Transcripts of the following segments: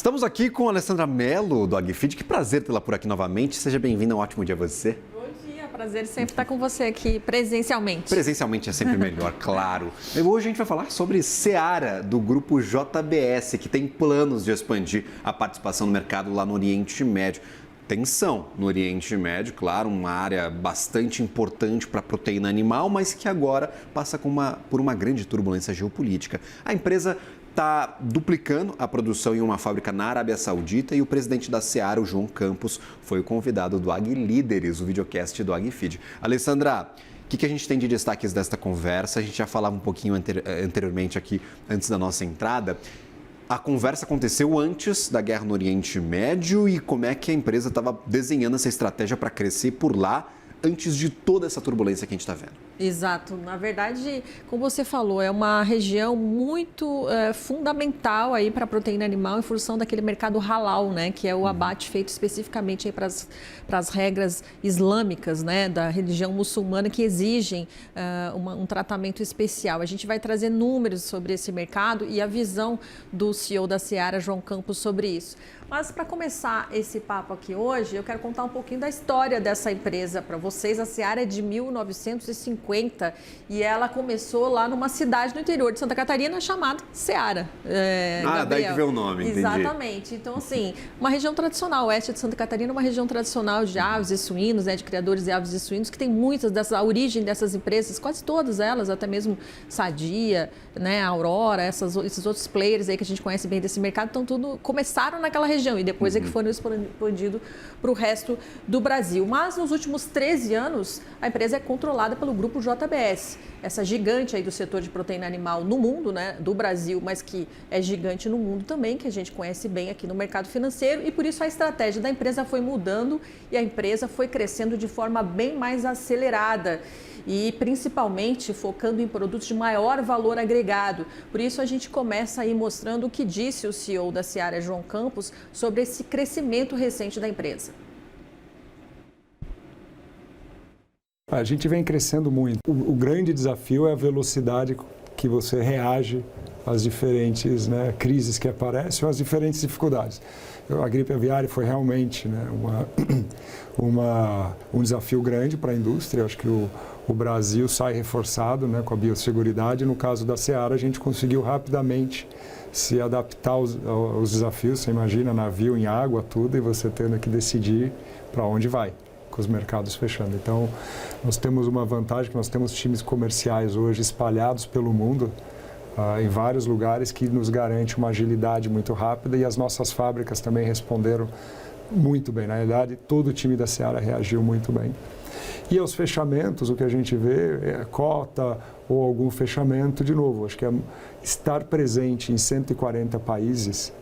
Estamos aqui com a Alessandra Mello, do AgFeed. Que prazer tê-la por aqui novamente. Seja bem-vinda, um ótimo dia a você. Bom dia, prazer sempre estar com você aqui presencialmente. Presencialmente é sempre melhor, claro. Hoje a gente vai falar sobre Seara, do grupo JBS, que tem planos de expandir a participação no mercado lá no Oriente Médio. Tensão no Oriente Médio, claro, uma área bastante importante para a proteína animal, mas que agora passa por uma grande turbulência geopolítica. A empresa está duplicando a produção em uma fábrica na Arábia Saudita e o presidente da Seara, o João Campos, foi o convidado do AgLíderes, o videocast do AgFeed. Alessandra, o que a gente tem de destaques desta conversa? A gente já falava um pouquinho anteriormente aqui, antes da nossa entrada. A conversa aconteceu antes da guerra no Oriente Médio e como é que a empresa estava desenhando essa estratégia para crescer por lá antes de toda essa turbulência que a gente está vendo. Exato. Na verdade, como você falou, é uma região muito fundamental aí para a proteína animal em função daquele mercado halal, né, que é o abate feito especificamente para as regras islâmicas, né, da religião muçulmana que exigem um tratamento especial. A gente vai trazer números sobre esse mercado e a visão do CEO da Seara, João Campos, sobre isso. Mas para começar esse papo aqui hoje, eu quero contar um pouquinho da história dessa empresa para vocês. A Seara é de 1950 e ela começou lá numa cidade no interior de Santa Catarina chamada Seara. Daí que veio o nome, Exatamente. Entendi. Então, assim, uma região tradicional, oeste de Santa Catarina, uma região tradicional de aves e suínos, né, de criadores de aves e suínos, que tem muitas a origem dessas empresas, quase todas elas, até mesmo Sadia, né, Aurora, esses outros players aí que a gente conhece bem desse mercado, então tudo começaram naquela região e depois é que foram expandidos para o resto do Brasil. Mas nos últimos 13 anos, a empresa é controlada pelo grupo JBS, essa gigante aí do setor de proteína animal no mundo, né, do Brasil, mas que é gigante no mundo também, que a gente conhece bem aqui no mercado financeiro, e por isso a estratégia da empresa foi mudando e a empresa foi crescendo de forma bem mais acelerada e principalmente focando em produtos de maior valor agregado. Por isso a gente começa aí mostrando o que disse o CEO da Seara, João Campos, sobre esse crescimento recente da empresa. A gente vem crescendo muito. O grande desafio é a velocidade que você reage às diferentes, né, crises que aparecem ou às diferentes dificuldades. A gripe aviária foi realmente, né, um desafio grande para a indústria. Eu acho que o Brasil sai reforçado, né, com a biosseguridade. No caso da Seara, a gente conseguiu rapidamente se adaptar aos desafios. Você imagina navio em água, tudo, e você tendo que decidir para onde vai, com os mercados fechando. Então, nós temos uma vantagem que nós temos times comerciais hoje espalhados pelo mundo, em vários lugares, que nos garante uma agilidade muito rápida, e as nossas fábricas também responderam muito bem. Na realidade, todo o time da Seara reagiu muito bem. E aos fechamentos, o que a gente vê é cota ou algum fechamento, de novo, acho que estar presente em 140 países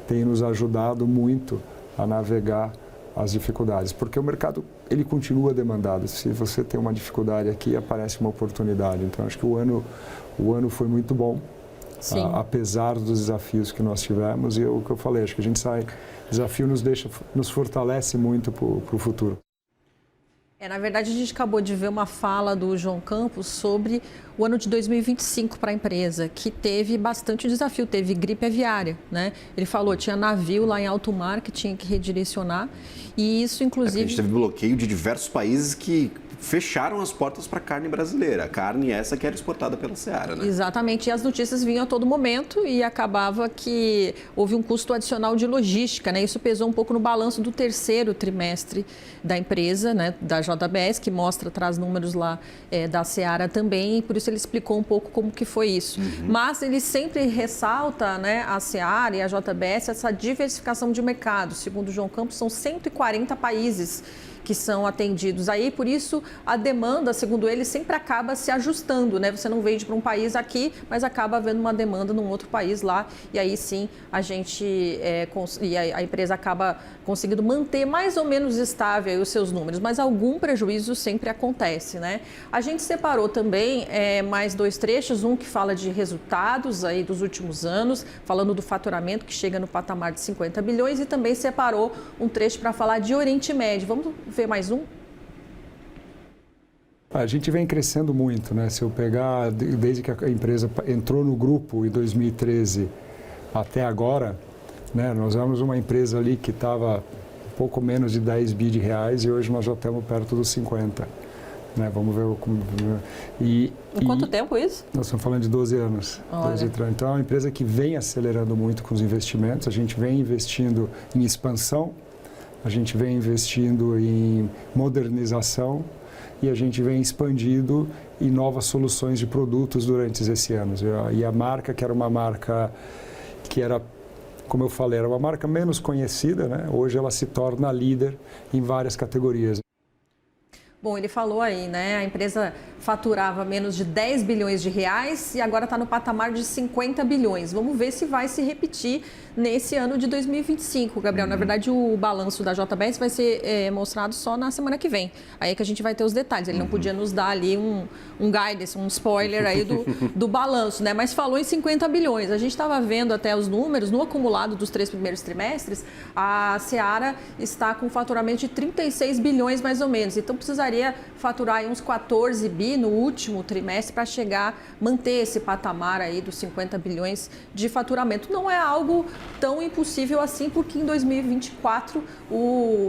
tem nos ajudado muito a navegar as dificuldades, porque o mercado ele continua demandado. Se você tem uma dificuldade aqui, aparece uma oportunidade. Então, acho que o ano foi muito bom, apesar dos desafios que nós tivemos. E o que eu falei, acho que a gente sai, o desafio nos fortalece muito para o futuro. Na verdade, a gente acabou de ver uma fala do João Campos sobre o ano de 2025 para a empresa, que teve bastante desafio, teve gripe aviária, né? Ele falou, tinha navio lá em alto mar que tinha que redirecionar e isso, inclusive... A gente teve bloqueio de diversos países que fecharam as portas para a carne brasileira, a carne essa que era exportada pela Seara, né? Exatamente, e as notícias vinham a todo momento e acabava que houve um custo adicional de logística, né? Isso pesou um pouco no balanço do terceiro trimestre da empresa, né? Da JBS, que traz números lá da Seara também, e por isso ele explicou um pouco como que foi isso. Mas ele sempre ressalta, né, a Seara e a JBS, essa diversificação de mercado. Segundo o João Campos, são 140 países que são atendidos aí, por isso a demanda, segundo ele, sempre acaba se ajustando, né? Você não vende para um país aqui, mas acaba havendo uma demanda num outro país lá, e aí sim a empresa acaba conseguindo manter mais ou menos estável aí os seus números, mas algum prejuízo sempre acontece, né? A gente separou também mais dois trechos, um que fala de resultados aí dos últimos anos, falando do faturamento que chega no patamar de 50 bilhões, e também separou um trecho para falar de Oriente Médio. Vamos ver mais um? A gente vem crescendo muito, né? Se eu pegar desde que a empresa entrou no grupo em 2013 até agora, né? Nós éramos uma empresa ali que estava pouco menos de 10 bi de reais e hoje nós já estamos perto dos 50. Né? Vamos ver como... Em quanto tempo isso? Nós estamos falando de 12 anos. 12, então é uma empresa que vem acelerando muito com os investimentos, a gente vem investindo em expansão, a gente vem investindo em modernização e a gente vem expandindo em novas soluções de produtos durante esses anos. E a marca, que era uma marca que era, como eu falei, era uma marca menos conhecida, né? Hoje ela se torna líder em várias categorias. Bom, ele falou aí, né? A empresa faturava menos de 10 bilhões de reais e agora está no patamar de 50 bilhões. Vamos ver se vai se repetir nesse ano de 2025, Gabriel. Na verdade, o balanço da JBS vai ser mostrado só na semana que vem. Aí é que a gente vai ter os detalhes. Ele não podia nos dar ali um guidance, um spoiler aí do balanço, né? Mas falou em 50 bilhões. A gente estava vendo até os números, no acumulado dos 3 primeiros trimestres, a Seara está com um faturamento de 36 bilhões mais ou menos. Então, precisaria faturar aí uns 14 bi no último trimestre para manter esse patamar aí dos 50 bilhões de faturamento. Não é algo tão impossível assim, porque em 2024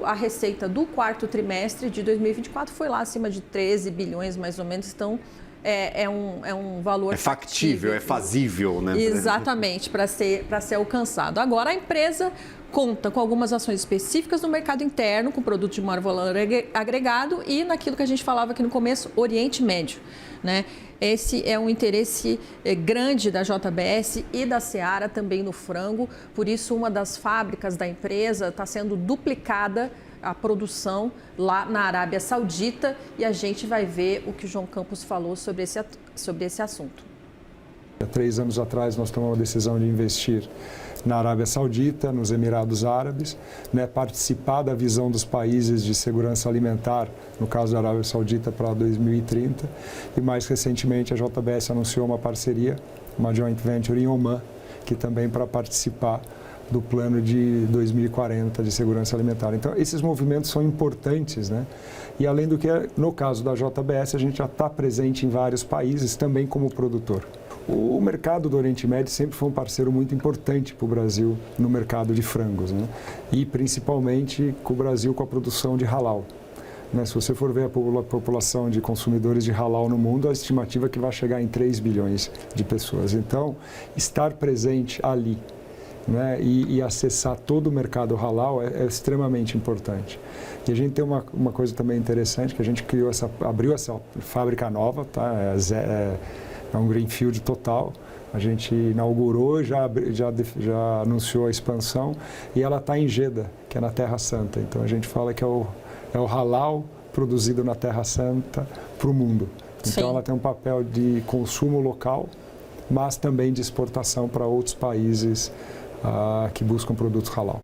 a receita do quarto trimestre de 2024 foi lá acima de 13 bilhões mais ou menos. Então, é um valor... É factível, é fazível, né? Exatamente, para ser alcançado. Agora, a empresa conta com algumas ações específicas no mercado interno, com produtos de maior valor agregado e naquilo que a gente falava aqui no começo, Oriente Médio, né? Esse é um interesse grande da JBS e da Seara também no frango, por isso uma das fábricas da empresa está sendo duplicada a produção lá na Arábia Saudita e a gente vai ver o que o João Campos falou sobre esse assunto. Há 3 anos atrás nós tomamos a decisão de investir na Arábia Saudita, nos Emirados Árabes, né, participar da visão dos países de segurança alimentar, no caso da Arábia Saudita, para 2030. E mais recentemente a JBS anunciou uma parceria, uma joint venture em Oman, que também para participar do plano de 2040 de segurança alimentar. Então, esses movimentos são importantes, né? E além do que, no caso da JBS, a gente já está presente em vários países também como produtor. O mercado do Oriente Médio sempre foi um parceiro muito importante para o Brasil no mercado de frangos, né? E principalmente com o Brasil com a produção de halal. Né? Se você for ver a população de consumidores de halal no mundo, a estimativa é que vai chegar em 3 bilhões de pessoas. Então, estar presente ali, né, e acessar todo o mercado halal é extremamente importante. E a gente tem uma coisa também interessante, que a gente abriu essa fábrica nova, tá? É um greenfield total. A gente inaugurou, já anunciou a expansão e ela está em Jeddah, que é na Terra Santa. Então a gente fala que é o halal produzido na Terra Santa para o mundo. Então Sim. Ela tem um papel de consumo local, mas também de exportação para outros países que buscam produtos halal.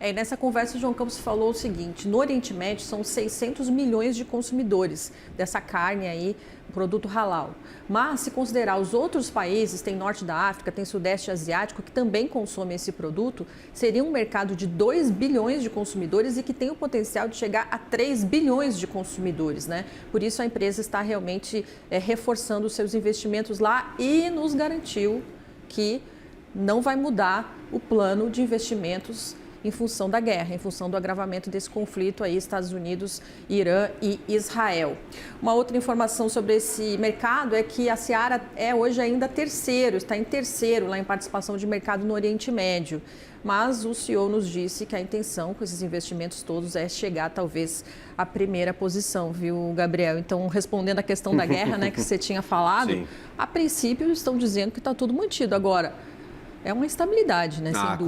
E nessa conversa o João Campos falou o seguinte: no Oriente Médio são 600 milhões de consumidores dessa carne aí, produto halal. Mas se considerar os outros países, tem Norte da África, tem Sudeste Asiático, que também consomem esse produto, seria um mercado de 2 bilhões de consumidores e que tem o potencial de chegar a 3 bilhões de consumidores, né? Por isso a empresa está realmente reforçando os seus investimentos lá e nos garantiu que não vai mudar o plano de investimentos em função da guerra, em função do agravamento desse conflito aí, Estados Unidos, Irã e Israel. Uma outra informação sobre esse mercado é que a Seara é hoje ainda está em terceiro lá em participação de mercado no Oriente Médio. Mas o CEO nos disse que a intenção com esses investimentos todos é chegar talvez à primeira posição, viu, Gabriel? Então, respondendo à questão da guerra, né, que você tinha falado, Sim. A princípio estão dizendo que está tudo mantido. Agora, é uma instabilidade, né? Sem dúvida.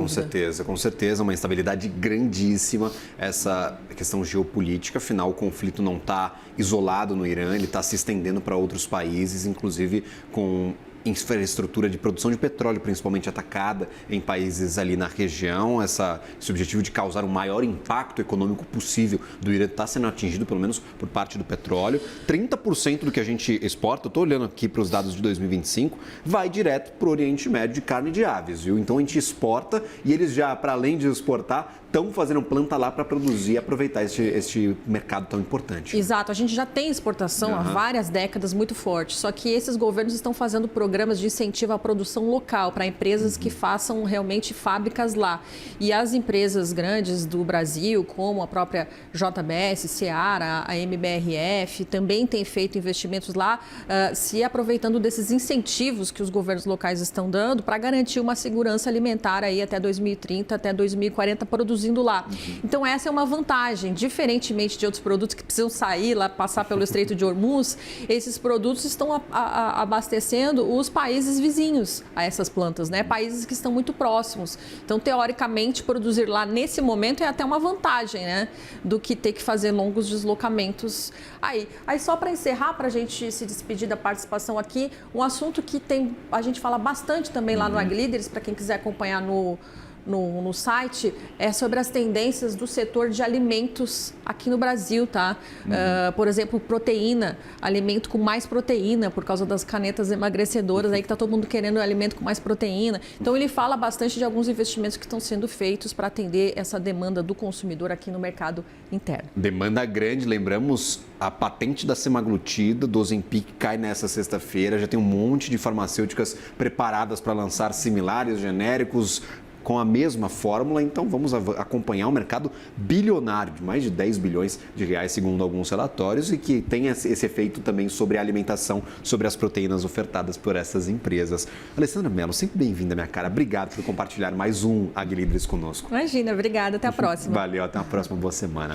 Com certeza, uma instabilidade grandíssima, essa questão geopolítica. Afinal, o conflito não está isolado no Irã, ele está se estendendo para outros países, inclusive com infraestrutura de produção de petróleo, principalmente atacada em países ali na região. Esse objetivo de causar o maior impacto econômico possível do Irã está sendo atingido, pelo menos por parte do petróleo. 30% do que a gente exporta, eu estou olhando aqui para os dados de 2025, vai direto para o Oriente Médio de carne de aves, viu? Então a gente exporta e eles já, para além de exportar, estão fazendo planta lá para produzir e aproveitar este mercado tão importante. Exato, a gente já tem exportação há várias décadas muito forte, só que esses governos estão fazendo programas programas de incentivo à produção local para empresas que façam realmente fábricas lá. E as empresas grandes do Brasil, como a própria JBS, Seara, a MBRF, também têm feito investimentos lá, se aproveitando desses incentivos que os governos locais estão dando para garantir uma segurança alimentar aí até 2030, até 2040, produzindo lá. Então, essa é uma vantagem. Diferentemente de outros produtos que precisam sair lá, passar pelo Estreito de Hormuz, esses produtos estão abastecendo os países vizinhos a essas plantas, né? Países que estão muito próximos. Então, teoricamente, produzir lá nesse momento é até uma vantagem, né? Do que ter que fazer longos deslocamentos aí. Aí, só para encerrar, para a gente se despedir da participação aqui, um assunto que a gente fala bastante também lá no AgLíderes, para quem quiser acompanhar no site, é sobre as tendências do setor de alimentos aqui no Brasil, tá? Por exemplo, proteína, alimento com mais proteína, por causa das canetas emagrecedoras, aí que tá todo mundo querendo alimento com mais proteína. Então, ele fala bastante de alguns investimentos que estão sendo feitos para atender essa demanda do consumidor aqui no mercado interno. Demanda grande, lembramos, a patente da semaglutida, do Ozempic, cai nessa sexta-feira, já tem um monte de farmacêuticas preparadas para lançar similares, genéricos, com a mesma fórmula, então vamos acompanhar um mercado bilionário, de mais de 10 bilhões de reais, segundo alguns relatórios, e que tem esse efeito também sobre a alimentação, sobre as proteínas ofertadas por essas empresas. Alessandra Mello, sempre bem-vinda, minha cara. Obrigado por compartilhar mais um AgLíderes conosco. Imagina, obrigada. Até a próxima. Valeu, até a próxima. Boa semana.